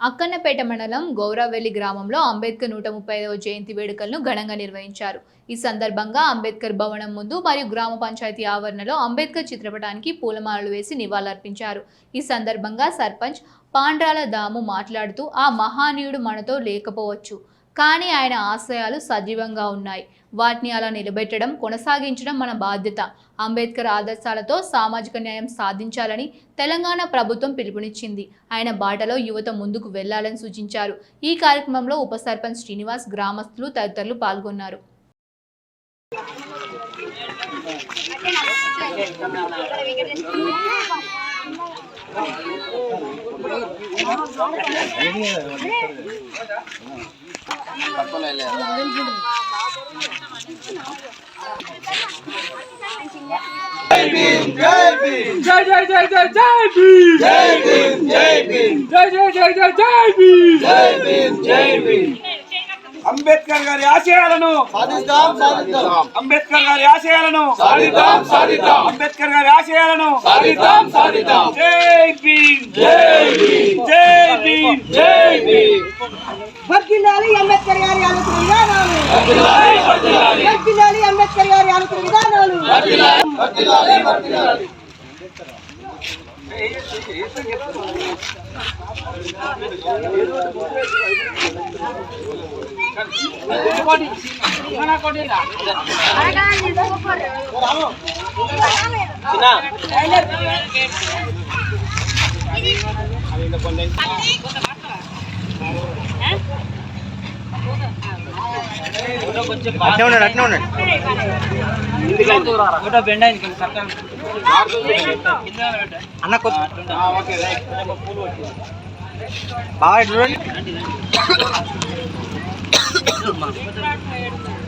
అక్కన్నపేట మండలం గౌరవెల్లి గ్రామంలో అంబేద్కర్ 135వ జయంతి వేడుకలను ఘనంగా నిర్వహించారు. ఈ సందర్భంగా అంబేద్కర్ భవనం ముందు మరియు గ్రామ పంచాయతీ ఆవరణలో అంబేద్కర్ చిత్రపటానికి పూలమాలలు వేసి నివాళులర్పించారు. ఈ సందర్భంగా సర్పంచ్ పాండ్రాల దాము మాట్లాడుతూ ఆ మహానీయుడు మనతో లేకపోవచ్చు, కానీ ఆయన ఆశయాలు సజీవంగా ఉన్నాయి. వాటిని అలా నిలబెట్టడం, కొనసాగించడం మన బాధ్యత. అంబేద్కర్ ఆదర్శాలతో సామాజిక న్యాయం సాధించాలని తెలంగాణ ప్రభుత్వం పిలుపునిచ్చింది. ఆయన బాటలో యువత ముందుకు వెళ్లాలని సూచించారు. ఈ కార్యక్రమంలో ఉప సర్పంచ్ శ్రీనివాస్, గ్రామస్తులు తదితరులు పాల్గొన్నారు. जय भीम जय भीम जय जय जय जय जय भीम जय भीम जय भीम जय जय जय जय जय भीम जय भीम जय भीम అంబేద్కర్ గారి ఆశయాలను సాధిద్దాం సాధిద్దాం అంబేద్కర్ గారి ఆశయాలను సాధిద్దాం సాధిద్దాం అంబేద్కర్ గారి ఆశయాలను సాధిద్దాం సాధిద్దాం జై భీమ్ జై భీమ్ జై భీమ్ జై భీమ్ వర్ధిల్లాలి అంబేద్కర్ గారి ఆలోచన విధానాలు వర్ధిల్లాలి వర్ధిల్లాలి వర్ధిల్లాలి అంబేద్కర్ గారి ఆలోచన విధానాలు వర్ధిల్లాలి వర్ధిల్లాలి వర్ధిల్లాలి అన్న బాగా చూడండి.